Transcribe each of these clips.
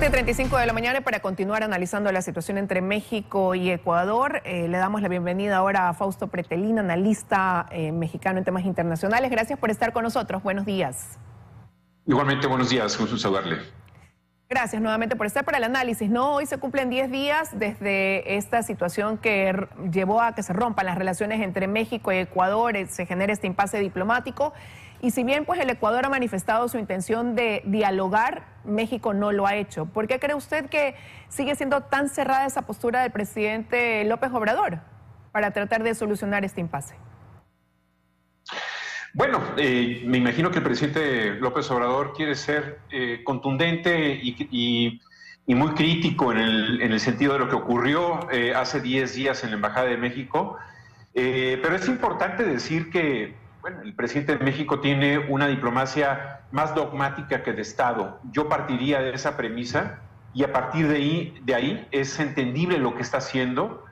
7:35 de la mañana, para continuar analizando la situación entre México y Ecuador, le damos la bienvenida ahora a Fausto Pretelín, analista mexicano en temas internacionales. Gracias por estar con nosotros. Buenos días. Igualmente, buenos días. Gusto saludarle. Gracias nuevamente por estar para el análisis. No, hoy se cumplen 10 días desde esta situación que llevó a que se rompan las relaciones entre México y Ecuador, se genera este impasse diplomático. Y si bien pues el Ecuador ha manifestado su intención de dialogar, México no lo ha hecho. ¿Por qué cree usted que sigue siendo tan cerrada esa postura del presidente López Obrador para tratar de solucionar este impasse? Bueno, me imagino que el presidente López Obrador quiere ser contundente y muy crítico en el sentido de lo que ocurrió hace 10 días en la Embajada de México. Pero es importante decir que bueno, el presidente de México tiene una diplomacia más dogmática que de Estado. Yo partiría de esa premisa y a partir de ahí es entendible lo que está haciendo,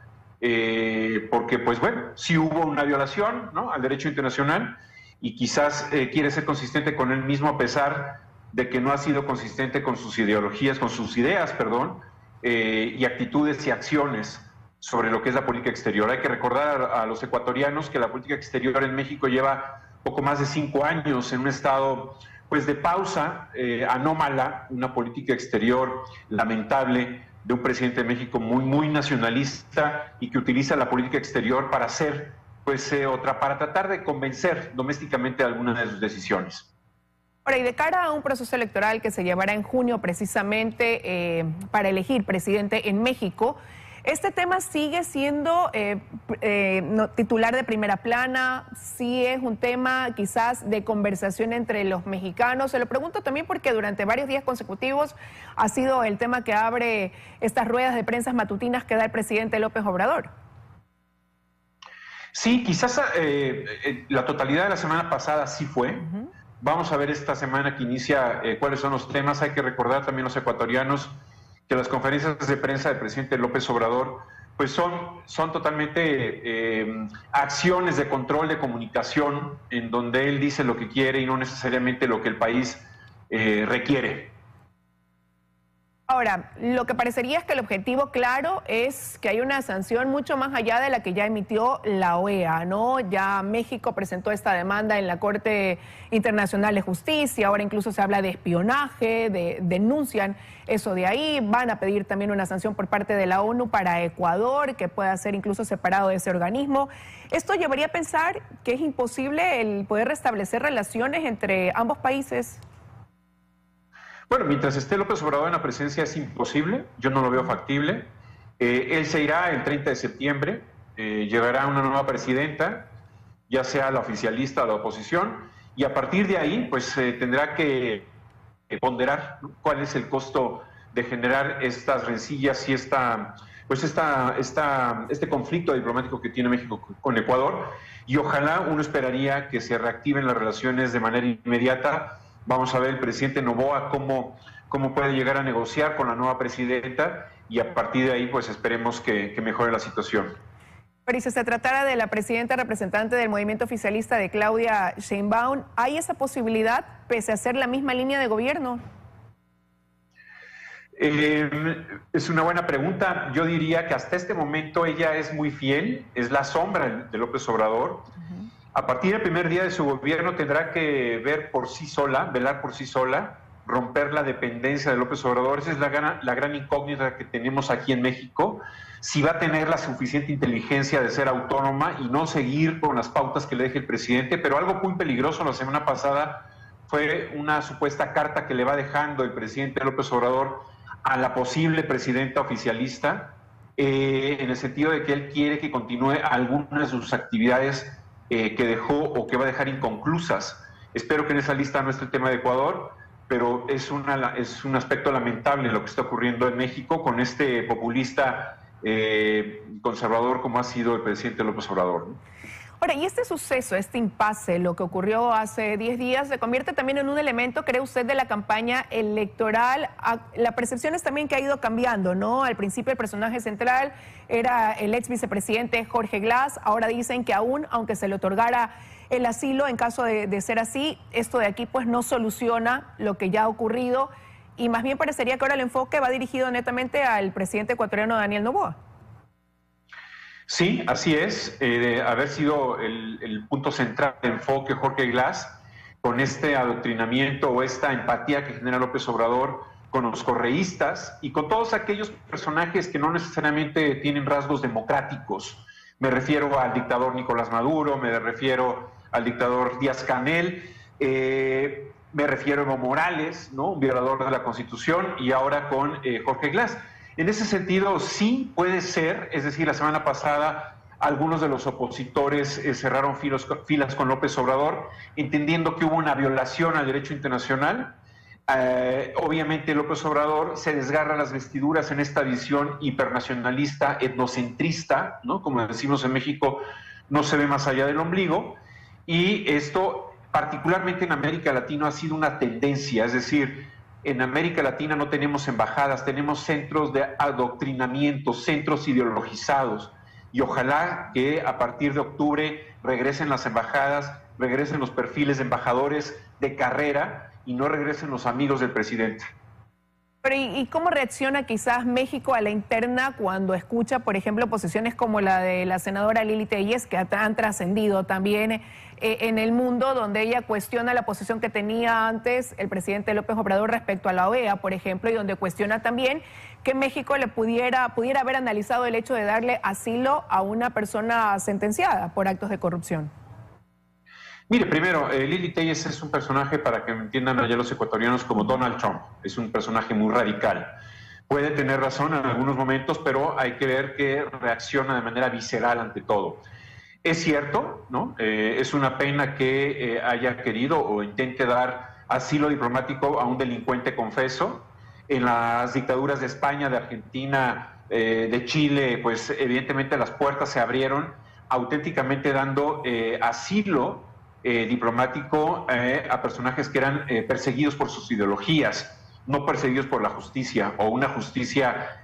porque pues bueno, sí hubo una violación, ¿no?, al derecho internacional y quizás quiere ser consistente con él mismo a pesar de que no ha sido consistente con sus ideologías, con sus ideas, perdón, y actitudes y acciones sobre lo que es la política exterior. Hay que recordar a los ecuatorianos que la política exterior en México lleva poco más de 5 años en un estado pues de pausa anómala, una política exterior lamentable de un presidente de México muy nacionalista y que utiliza la política exterior para hacer pues para tratar de convencer domésticamente algunas de sus decisiones. Ahora, y de cara a un proceso electoral que se llevará en junio precisamente para elegir presidente en México, ¿este tema sigue siendo titular de primera plana? ¿Sí es un tema quizás de conversación entre los mexicanos? Se lo pregunto también porque durante varios días consecutivos ha sido el tema que abre estas ruedas de prensa matutinas que da el presidente López Obrador. Sí, quizás la totalidad de la semana pasada sí fue. Vamos a ver esta semana que inicia cuáles son los temas. Hay que recordar también los ecuatorianos que las conferencias de prensa del presidente López Obrador pues son totalmente acciones de control de comunicación en donde él dice lo que quiere y no necesariamente lo que el país requiere. Ahora, lo que parecería es que el objetivo claro es que hay una sanción mucho más allá de la que ya emitió la OEA, ¿no? Ya México presentó esta demanda en la Corte Internacional de Justicia, ahora incluso se habla de espionaje, denuncian eso de ahí, van a pedir también una sanción por parte de la ONU para Ecuador, que pueda ser incluso separado de ese organismo. Esto llevaría a pensar que es imposible el poder restablecer relaciones entre ambos países. Bueno, mientras esté López Obrador en la presidencia es imposible, yo no lo veo factible. Él se irá el 30 de septiembre, llegará una nueva presidenta, ya sea la oficialista o la oposición, y a partir de ahí pues tendrá que ponderar, ¿no?, cuál es el costo de generar estas rencillas y este conflicto diplomático que tiene México con Ecuador, y ojalá uno esperaría que se reactiven las relaciones de manera inmediata. Vamos a ver el presidente Noboa cómo puede llegar a negociar con la nueva presidenta y a partir de ahí pues esperemos que mejore la situación. Pero y si se tratara de la presidenta representante del movimiento oficialista de Claudia Sheinbaum, ¿hay esa posibilidad pese a ser la misma línea de gobierno? Es una buena pregunta. Yo diría que hasta este momento ella es muy fiel, es la sombra de López Obrador. A partir del primer día de su gobierno tendrá que velar por sí sola, romper la dependencia de López Obrador. Esa es la gran incógnita que tenemos aquí en México. Si va a tener la suficiente inteligencia de ser autónoma y no seguir con las pautas que le deje el presidente. Pero algo muy peligroso la semana pasada fue una supuesta carta que le va dejando el presidente López Obrador a la posible presidenta oficialista, en el sentido de que él quiere que continúe algunas de sus actividades que dejó o que va a dejar inconclusas. Espero que en esa lista no esté el tema de Ecuador, pero es un aspecto lamentable lo que está ocurriendo en México con este populista conservador como ha sido el presidente López Obrador, ¿no? Ahora, y este suceso, este impasse, lo que ocurrió hace 10 días, se convierte también en un elemento, ¿cree usted, de la campaña electoral? La percepción es también que ha ido cambiando, ¿no? Al principio el personaje central era el ex vicepresidente Jorge Glass, ahora dicen que aunque se le otorgara el asilo, en caso de ser así, esto de aquí pues no soluciona lo que ya ha ocurrido y más bien parecería que ahora el enfoque va dirigido netamente al presidente ecuatoriano Daniel Noboa. Sí, así es. De haber sido el punto central de enfoque Jorge Glass, con este adoctrinamiento o esta empatía que genera López Obrador con los correístas y con todos aquellos personajes que no necesariamente tienen rasgos democráticos. Me refiero al dictador Nicolás Maduro, me refiero al dictador Díaz-Canel, me refiero a Evo Morales, ¿no?, un violador de la Constitución, y ahora con Jorge Glass. En ese sentido, sí puede ser, es decir, la semana pasada algunos de los opositores cerraron filas con López Obrador, entendiendo que hubo una violación al derecho internacional. Obviamente López Obrador se desgarra las vestiduras en esta visión hipernacionalista, etnocentrista, ¿no?, como decimos en México, no se ve más allá del ombligo, y esto particularmente en América Latina ha sido una tendencia, es decir, en América Latina no tenemos embajadas, tenemos centros de adoctrinamiento, centros ideologizados, y ojalá que a partir de octubre regresen las embajadas, regresen los perfiles de embajadores de carrera y no regresen los amigos del presidente. Pero ¿y cómo reacciona quizás México a la interna cuando escucha, por ejemplo, posiciones como la de la senadora Lili Téllez, que han trascendido también en el mundo, donde ella cuestiona la posición que tenía antes el presidente López Obrador respecto a la OEA, por ejemplo, y donde cuestiona también que México le pudiera haber analizado el hecho de darle asilo a una persona sentenciada por actos de corrupción? Mire, primero, Lili Téllez es un personaje, para que me entiendan allá los ecuatorianos, como Donald Trump. Es un personaje muy radical. Puede tener razón en algunos momentos, pero hay que ver que reacciona de manera visceral ante todo. Es cierto, ¿no? Es una pena que haya querido o intente dar asilo diplomático a un delincuente confeso. En las dictaduras de España, de Argentina, de Chile, pues evidentemente las puertas se abrieron, auténticamente dando asilo diplomático a personajes que eran perseguidos por sus ideologías, no perseguidos por la justicia o una justicia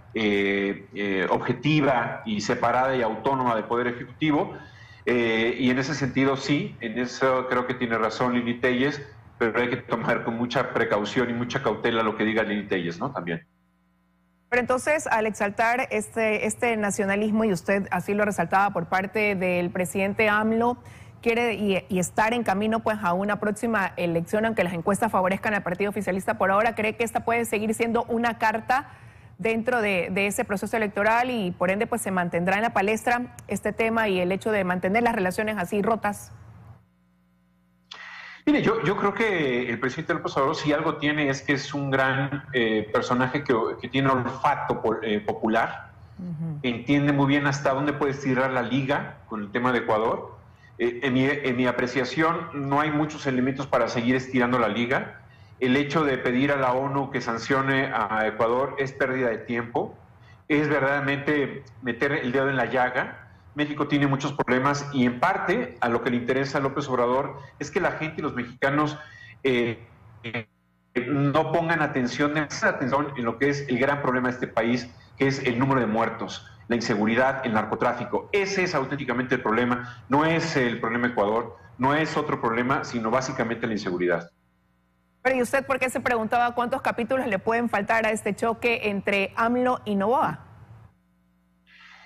objetiva y separada y autónoma del Poder Ejecutivo. Y en ese sentido sí, en eso creo que tiene razón Lili Téllez, pero hay que tomar con mucha precaución y mucha cautela lo que diga Lili Téllez, ¿no? También. Pero entonces, al exaltar este nacionalismo, y usted así lo resaltaba por parte del presidente AMLO, quiere y estar en camino pues a una próxima elección, aunque las encuestas favorezcan al partido oficialista por ahora, ¿cree que esta puede seguir siendo una carta dentro de ese proceso electoral y por ende pues se mantendrá en la palestra este tema y el hecho de mantener las relaciones así rotas? Mire, yo creo que el presidente López Obrador, si algo tiene, es que es un gran personaje que tiene olfato popular, entiende muy bien hasta dónde puede estirar la liga con el tema de Ecuador. En mi apreciación, no hay muchos elementos para seguir estirando la liga. El hecho de pedir a la ONU que sancione a Ecuador es pérdida de tiempo, es verdaderamente meter el dedo en la llaga. México tiene muchos problemas y en parte a lo que le interesa a López Obrador es que la gente y los mexicanos no pongan atención en lo que es el gran problema de este país, que es el número de muertos, la inseguridad, el narcotráfico. Ese es auténticamente el problema, no es el problema Ecuador, no es otro problema, sino básicamente la inseguridad. Pero ¿y usted por qué se preguntaba cuántos capítulos le pueden faltar a este choque entre AMLO y Noboa?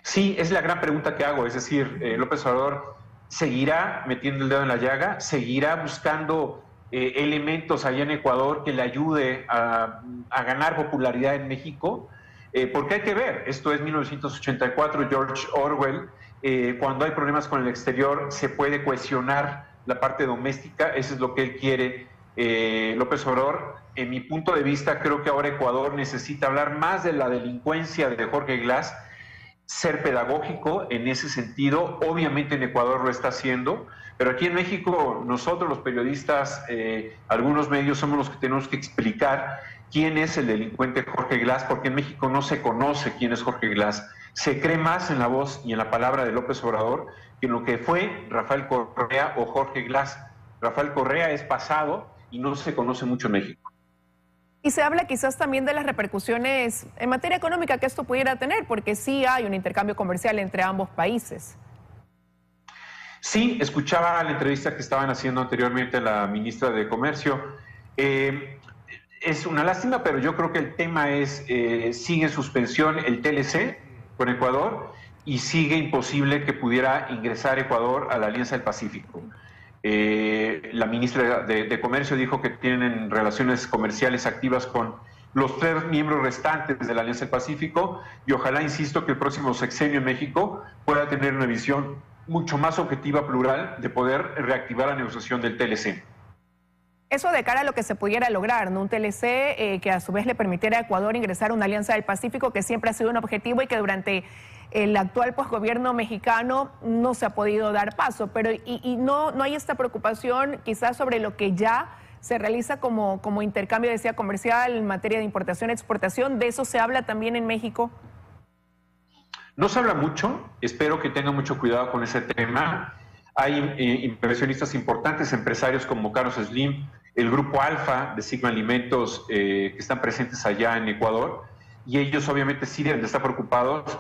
Sí, es la gran pregunta que hago, es decir, López Obrador seguirá metiendo el dedo en la llaga, seguirá buscando elementos allá en Ecuador que le ayude a ganar popularidad en México, porque hay que ver, esto es 1984, George Orwell, cuando hay problemas con el exterior se puede cohesionar la parte doméstica, eso es lo que él quiere. López Obrador, en mi punto de vista, creo que ahora Ecuador necesita hablar más de la delincuencia de Jorge Glass, ser pedagógico en ese sentido. Obviamente en Ecuador lo está haciendo, pero aquí en México nosotros los periodistas, algunos medios somos los que tenemos que explicar quién es el delincuente Jorge Glass, porque en México no se conoce quién es Jorge Glass. Se cree más en la voz y en la palabra de López Obrador que en lo que fue Rafael Correa o Jorge Glass. Rafael Correa es pasado y no se conoce mucho en México. Y se habla quizás también de las repercusiones en materia económica que esto pudiera tener, porque sí hay un intercambio comercial entre ambos países. Sí, escuchaba la entrevista que estaban haciendo anteriormente la ministra de Comercio. es una lástima, pero yo creo que el tema es, sigue en suspensión el TLC con Ecuador y sigue imposible que pudiera ingresar Ecuador a la Alianza del Pacífico. La ministra de Comercio dijo que tienen relaciones comerciales activas con los 3 miembros restantes de la Alianza del Pacífico y ojalá, insisto, que el próximo sexenio en México pueda tener una visión mucho más objetiva, plural, de poder reactivar la negociación del TLC. Eso de cara a lo que se pudiera lograr, ¿no? Un TLC que a su vez le permitiera a Ecuador ingresar a una alianza del Pacífico, que siempre ha sido un objetivo y que durante el actual posgobierno mexicano no se ha podido dar paso. Pero no hay esta preocupación quizás sobre lo que ya se realiza como intercambio, decía, comercial en materia de importación y exportación. ¿De eso se habla también en México? No se habla mucho, espero que tengan mucho cuidado con ese tema. Hay inversionistas importantes, empresarios como Carlos Slim, el Grupo Alfa de Sigma Alimentos, que están presentes allá en Ecuador, y ellos obviamente sí deben de estar preocupados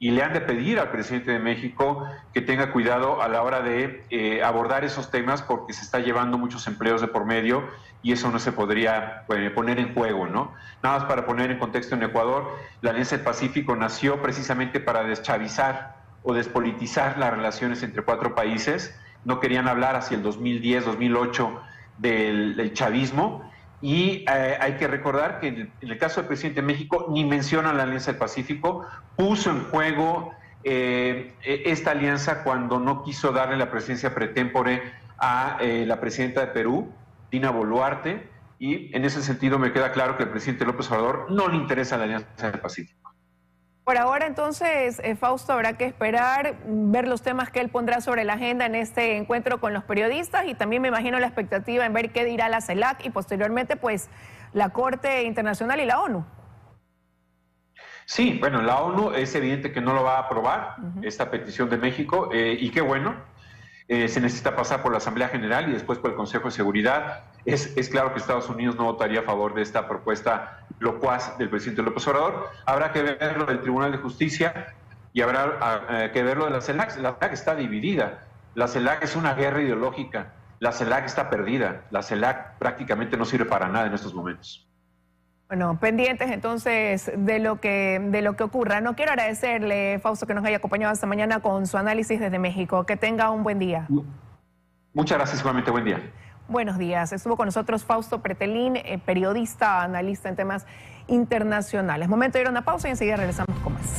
y le han de pedir al presidente de México que tenga cuidado a la hora de abordar esos temas, porque se está llevando muchos empleos de por medio y eso no se podría poner en juego, ¿no? Nada más para poner en contexto, en Ecuador, la Alianza del Pacífico nació precisamente para deschavizar o despolitizar las relaciones entre 4 países. No querían hablar hacia el 2010, 2008 del chavismo, y hay que recordar que en el caso del presidente de México ni menciona la Alianza del Pacífico, puso en juego esta alianza cuando no quiso darle la presidencia pretémpore a la presidenta de Perú, Dina Boluarte, y en ese sentido me queda claro que al presidente López Obrador no le interesa la Alianza del Pacífico. Por ahora, entonces, Fausto, habrá que esperar, ver los temas que él pondrá sobre la agenda en este encuentro con los periodistas y también me imagino la expectativa en ver qué dirá la CELAC y posteriormente, pues, la Corte Internacional y la ONU. Sí, bueno, la ONU es evidente que no lo va a aprobar, esta petición de México, y qué bueno. Se necesita pasar por la Asamblea General y después por el Consejo de Seguridad. Es claro que Estados Unidos no votaría a favor de esta propuesta locuaz del presidente López Obrador. Habrá que ver lo del Tribunal de Justicia y habrá que ver lo de la CELAC. La CELAC está dividida. La CELAC es una guerra ideológica. La CELAC está perdida. La CELAC prácticamente no sirve para nada en estos momentos. Bueno, pendientes entonces de lo que ocurra. No quiero agradecerle, Fausto, que nos haya acompañado esta mañana con su análisis desde México. Que tenga un buen día. Muchas gracias, igualmente, buen día. Buenos días. Estuvo con nosotros Fausto Pretelín, periodista, analista en temas internacionales. Momento de ir a una pausa y enseguida regresamos con más.